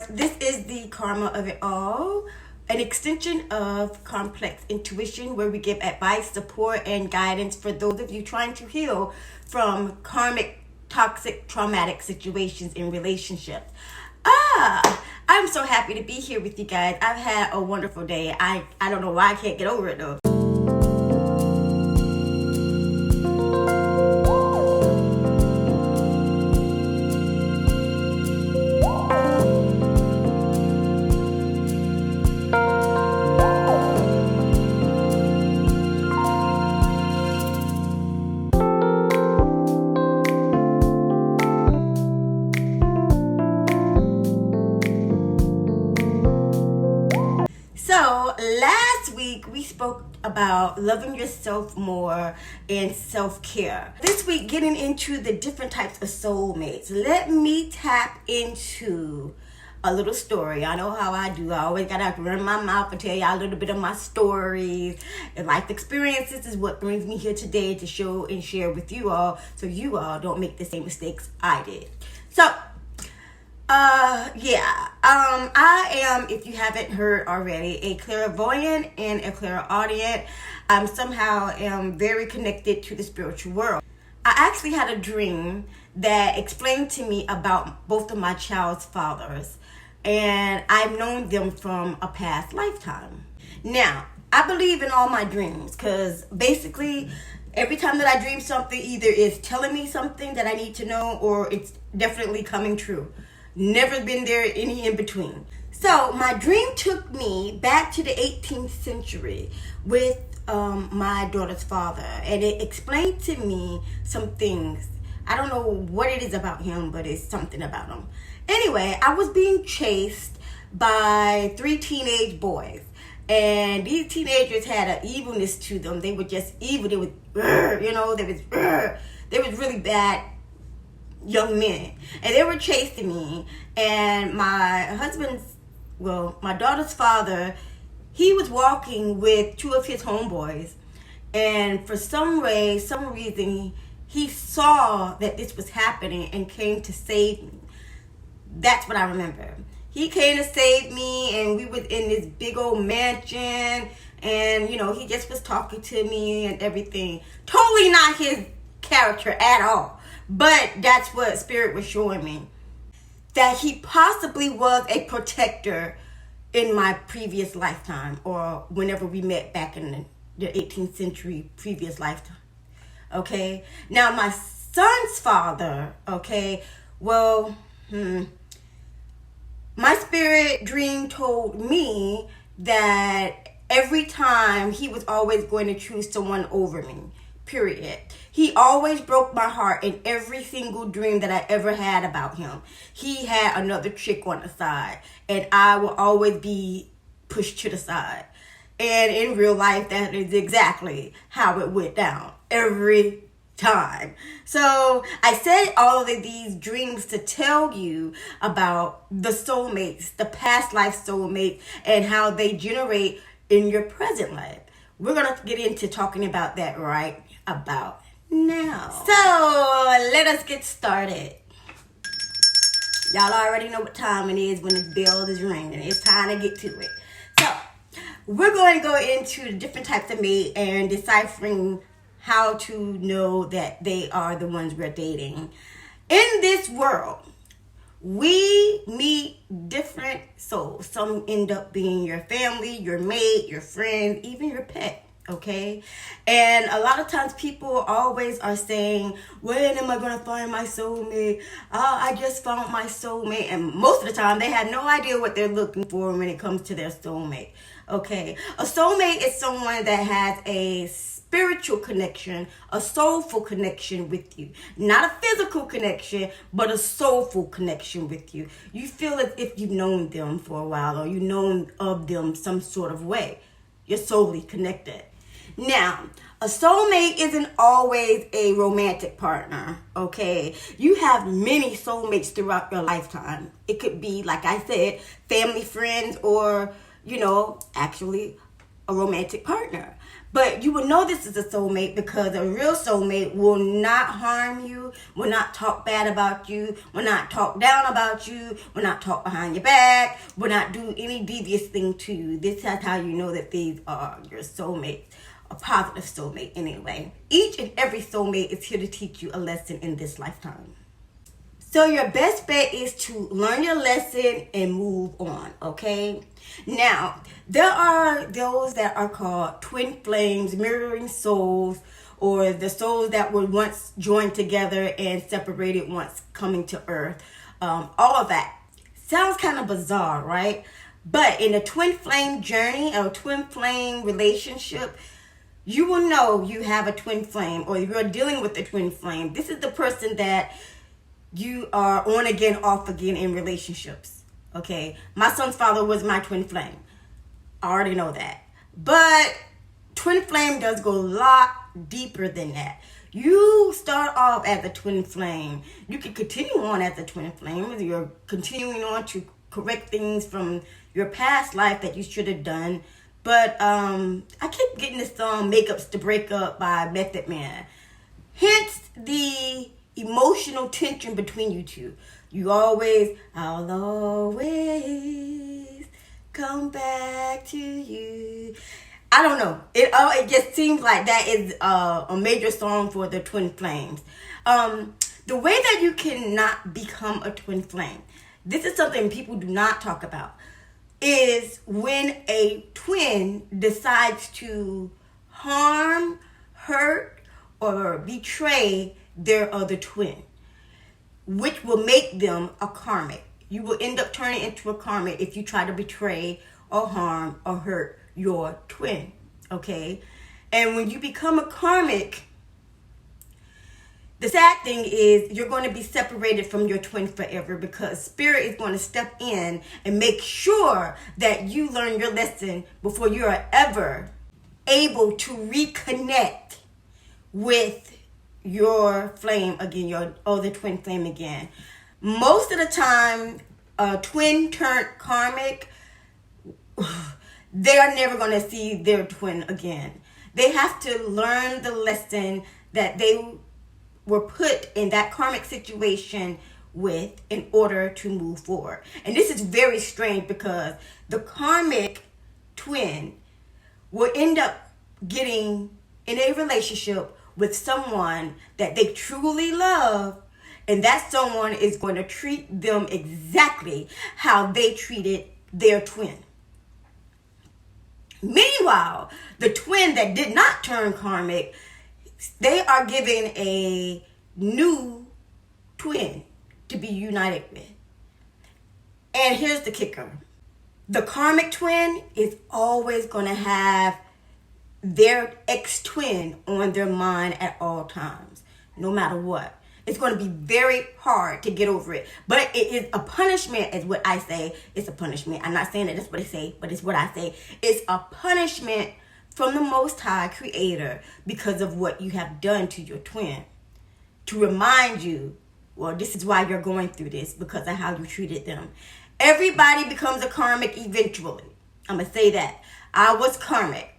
This is the karma of it all, an extension of complex intuition where we give advice, support, and guidance for those of you trying to heal from karmic, toxic, traumatic situations in relationships. I'm so happy to be here with you guys. I've had a wonderful day. I don't know why I can't get over it though. So last week we spoke about loving yourself more and self-care. This week, getting into the different types of soulmates. Let me tap into a little story. I know how I do. I always gotta run my mouth and tell y'all a little bit of my stories and life experiences is what brings me here today to show and share with you all so you all don't make the same mistakes I did. So I am, if you haven't heard already, a clairvoyant and a clairaudient. I somehow am very connected to the spiritual world. I actually had a dream that explained to me about both of my child's fathers, and I've known them from a past lifetime. Now, I believe in all my dreams because basically every time that I dream something, either it's telling me something that I need to know or it's definitely coming true. Never been there any in between. So my dream took me back to the 18th century with my daughter's father, and it explained to me some things. I don't know what it is about him, but it's something about him. Anyway, I was being chased by 3 teenage boys, and these teenagers had an evilness to them. They were just evil. They was, they was really bad young men, and they were chasing me. And my daughter's father, he was walking with 2 of his homeboys, and for some reason he saw that this was happening and came to save me. That's what I remember. He came to save me, and we was in this big old mansion, and he just was talking to me and everything. Totally not his character at all. But that's what Spirit was showing me. That he possibly was a protector in my previous lifetime, or whenever we met back in the 18th century previous lifetime. Okay? Now, my son's father, okay, well, my spirit dream told me that every time he was always going to choose someone over me. Period. He always broke my heart in every single dream that I ever had about him. He had another chick on the side, and I will always be pushed to the side. And in real life, that is exactly how it went down every time. So I said all of these dreams to tell you about the soulmates, the past life soulmates, and how they generate in your present life. We're going to get into talking about that right about now. So let us get started. Y'all already know what time it is when the bell is ringing. It's time to get to it. So we're going to go into the different types of mate and deciphering how to know that they are the ones we're dating. In this world, we meet different souls. Some end up being your family, your mate, your friend, even your pet. Okay? And a lot of times people always are saying, when am I going to find my soulmate? I just found my soulmate. And most of the time they have no idea what they're looking for when it comes to their soulmate. Okay? A soulmate is someone that has a spiritual connection, a soulful connection with you. Not a physical connection, but a soulful connection with you. You feel as if you've known them for a while, or you've known of them some sort of way. You're soully connected. Now, a soulmate isn't always a romantic partner, okay? You have many soulmates throughout your lifetime. It could be, like I said, family, friends, or, actually a romantic partner. But you will know this is a soulmate because a real soulmate will not harm you, will not talk bad about you, will not talk down about you, will not talk behind your back, will not do any devious thing to you. This is how you know that these are your soulmates, a positive soulmate anyway. Each and every soulmate is here to teach you a lesson in this lifetime. So your best bet is to learn your lesson and move on, okay? Now, there are those that are called twin flames, mirroring souls, or the souls that were once joined together and separated once coming to earth. All of that. Sounds kind of bizarre, right? But in a twin flame journey, or twin flame relationship, you will know you have a twin flame, or you're dealing with a twin flame. This is the person that you are on again, off again in relationships. Okay, my son's father was my twin flame. I already know that. But twin flame does go a lot deeper than that. You start off as a twin flame. You can continue on as a twin flame. You're continuing on to correct things from your past life that you should have done. But I keep getting this song "Makeups to Break Up" by Method Man. Hence the emotional tension between you two. I'll always come back to you. I don't know. It just seems like that is a major song for the twin flames. The way that you cannot become a twin flame, this is something people do not talk about, is when a twin decides to harm, hurt, or betray their other twin, which will make them a karmic. You will end up turning into a karmic if you try to betray or harm or hurt your twin, okay? And when you become a karmic, the sad thing is you're going to be separated from your twin forever, because spirit is going to step in and make sure that you learn your lesson before you are ever able to reconnect with your flame again, your other twin flame again. Most of the time, a twin turned karmic, they are never going to see their twin again. They have to learn the lesson that they were put in that karmic situation with in order to move forward. And this is very strange, because the karmic twin will end up getting in a relationship with someone that they truly love, and that someone is going to treat them exactly how they treated their twin. Meanwhile, the twin that did not turn karmic, they are given a new twin to be united with. And here's the kicker. The karmic twin is always going to have their ex-twin on their mind at all times, no matter what. It's going to be very hard to get over it. But it is a punishment, is what I say. It's a punishment. I'm not saying that that's what they say, but it's what I say. It's a punishment from the Most High Creator because of what you have done to your twin. To remind you, well, this is why you're going through this, because of how you treated them. Everybody becomes a karmic eventually. I'm going to say that. I was karmic.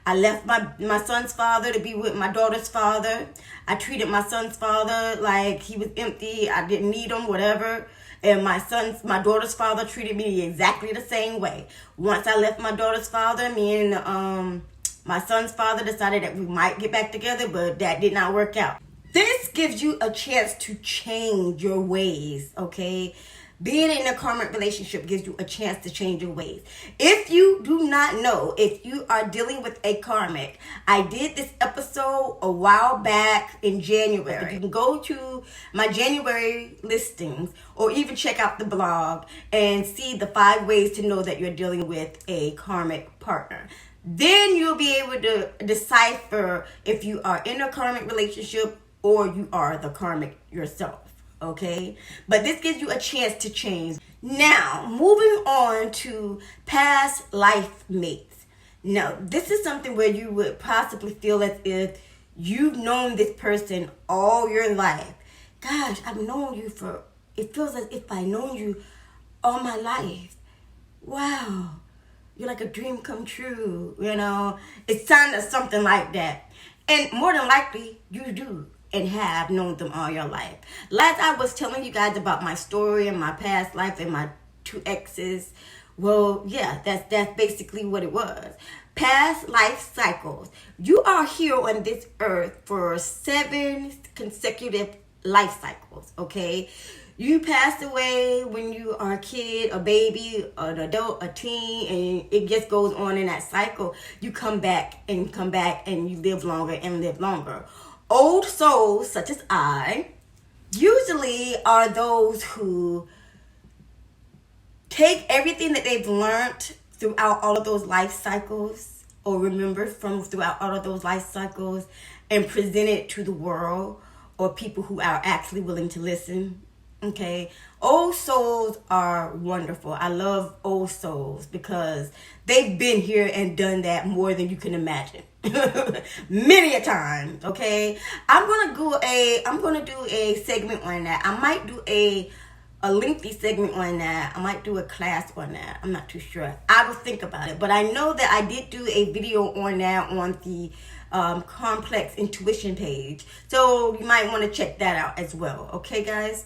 I left my son's father to be with my daughter's father. I treated my son's father like he was empty. I didn't need him, whatever. And my daughter's father treated me exactly the same way. Once I left my daughter's father, me and my son's father decided that we might get back together, but that did not work out. This gives you a chance to change your ways, okay? Being in a karmic relationship gives you a chance to change your ways. If you do not know if you are dealing with a karmic, I did this episode a while back in January. You can go to my January listings or even check out the blog and see the 5 ways to know that you're dealing with a karmic partner. Then you'll be able to decipher if you are in a karmic relationship or you are the karmic yourself. Okay, but this gives you a chance to change. Now, moving on to past life mates. Now, this is something where you would possibly feel as if you've known this person all your life. Gosh, I've known you it feels as if I've known you all my life. Wow. you're like a dream come true, you know. It sounds something like that. And more than likely, you do and have known them all your life. Last I was telling you guys about my story and my past life and my two exes. Well, yeah, that's basically what it was. Past life cycles. You are here on this earth for 7 consecutive life cycles, okay? You passed away when you are a kid, a baby, an adult, a teen, and it just goes on in that cycle. You come back and you live longer and live longer. Old souls, such as I, usually are those who take everything that they've learned throughout all of those life cycles, or remember from throughout all of those life cycles, and present it to the world or people who are actually willing to listen. Okay, old souls are wonderful. I love old souls because they've been here and done that more than you can imagine. Many a time. Okay, I'm gonna do a segment on that. I might do a lengthy segment on that. I might do a class on that. I'm not too sure. I will think about it. But I know that I did do a video on that on the complex intuition page. So you might want to check that out as well. Okay, guys?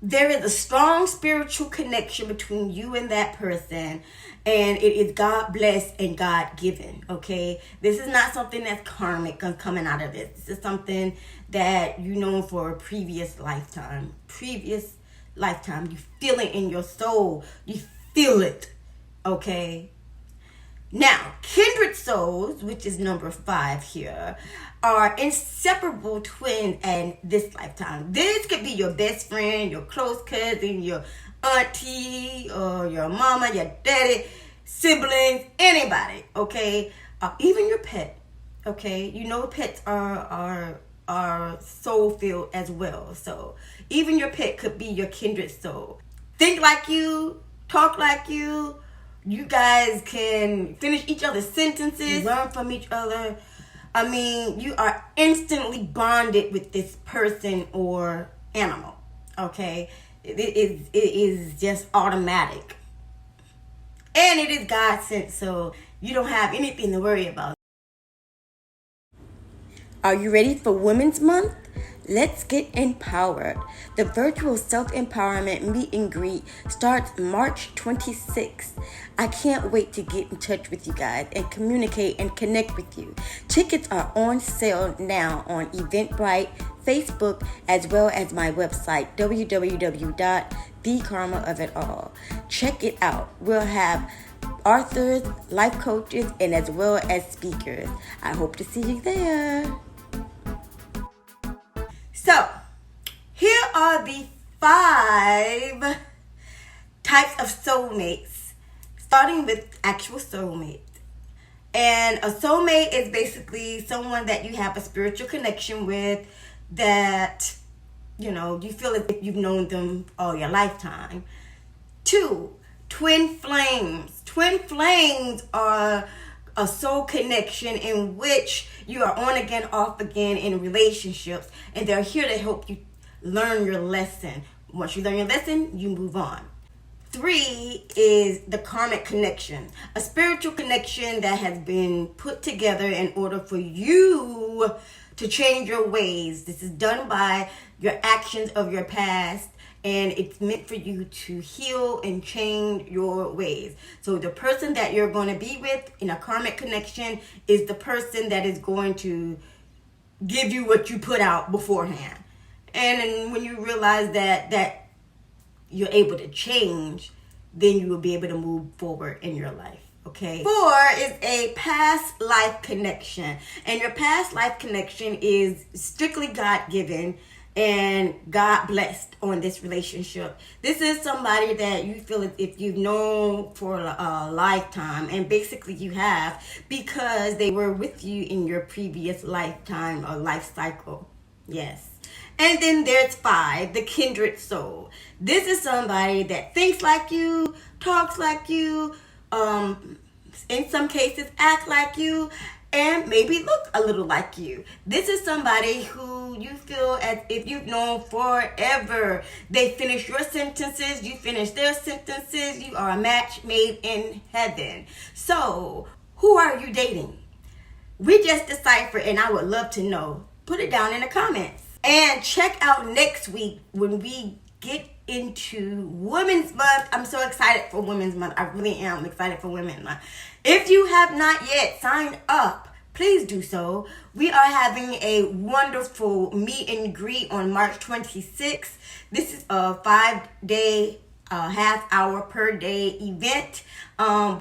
There is a strong spiritual connection between you and that person, and it is God blessed and God given. Okay, this is not something that's karmic coming out of this. This is something that you know for a previous lifetime. You feel it in your soul. You feel it. Okay. Now, kindred souls, which is number 5 here, are inseparable twins in this lifetime. This could be your best friend, your close cousin, your auntie, or your mama, your daddy, siblings, anybody, okay? Even your pet, okay? You know pets are soul-filled as well. So even your pet could be your kindred soul. Think like you, talk like you. You guys can finish each other's sentences, learn from each other. I mean, you are instantly bonded with this person or animal, okay? It is just automatic. And it is God sent, so you don't have anything to worry about. Are you ready for Women's Month? Let's get empowered. The virtual self-empowerment meet and greet starts March 26th. I can't wait to get in touch with you guys and communicate and connect with you. Tickets are on sale now on Eventbrite, Facebook, as well as my website, www.thekarmaofitall. Check it out. We'll have authors, life coaches, and as well as speakers. I hope to see you there. So, here are the 5 types of soulmates, starting with actual soulmates. And a soulmate is basically someone that you have a spiritual connection with, that, you know, you feel as if you've known them all your lifetime. 2, twin flames. Twin flames are a soul connection in which you are on again, off again in relationships, and they're here to help you learn your lesson. Once you learn your lesson, you move on. 3 is the karmic connection, a spiritual connection that has been put together in order for you to change your ways. This is done by your actions of your past, and it's meant for you to heal and change your ways. So the person that you're going to be with in a karmic connection is the person that is going to give you what you put out beforehand. And when you realize that you're able to change, then you will be able to move forward in your life. Okay. 4 is a past life connection. And your past life connection is strictly God-given and God blessed on this relationship. This is somebody that you feel as if you've known for a lifetime, and basically you have, because they were with you in your previous lifetime or life cycle. Yes. And then there's 5, the kindred soul. This is somebody that thinks like you, talks like you, in some cases act like you, and maybe look a little like you. This is somebody who you feel as if you've known forever. They finish your sentences, you finish their sentences. You are a match made in heaven. So, who are you dating? We just deciphered, and I would love to know. Put it down in the comments. And check out next week when we get into Women's Month. I'm so excited for Women's Month. I really am excited for Women's Month. If you have not yet signed up, please do so. We are having a wonderful meet and greet on March 26th. This is a 5-day, half-hour per day event.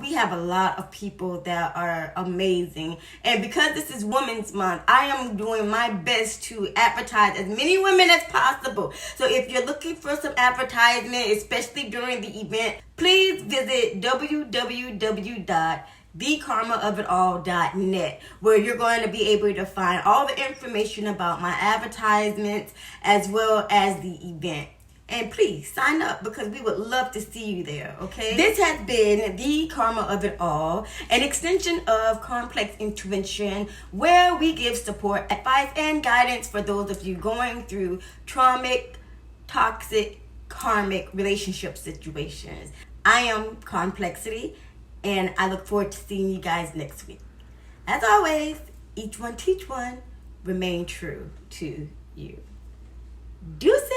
We have a lot of people that are amazing. And because this is Women's Month, I am doing my best to advertise as many women as possible. So if you're looking for some advertisement, especially during the event, please visit www.thekarmaofitall.net, where you're going to be able to find all the information about my advertisements as well as the event. And please sign up because we would love to see you there, okay? This has been The Karma of It All, an extension of Complex Intervention, where we give support, advice, and guidance for those of you going through traumatic, toxic, karmic relationship situations. I am Complexity, and I look forward to seeing you guys next week. As always, each one teach one, remain true to you. Deuces!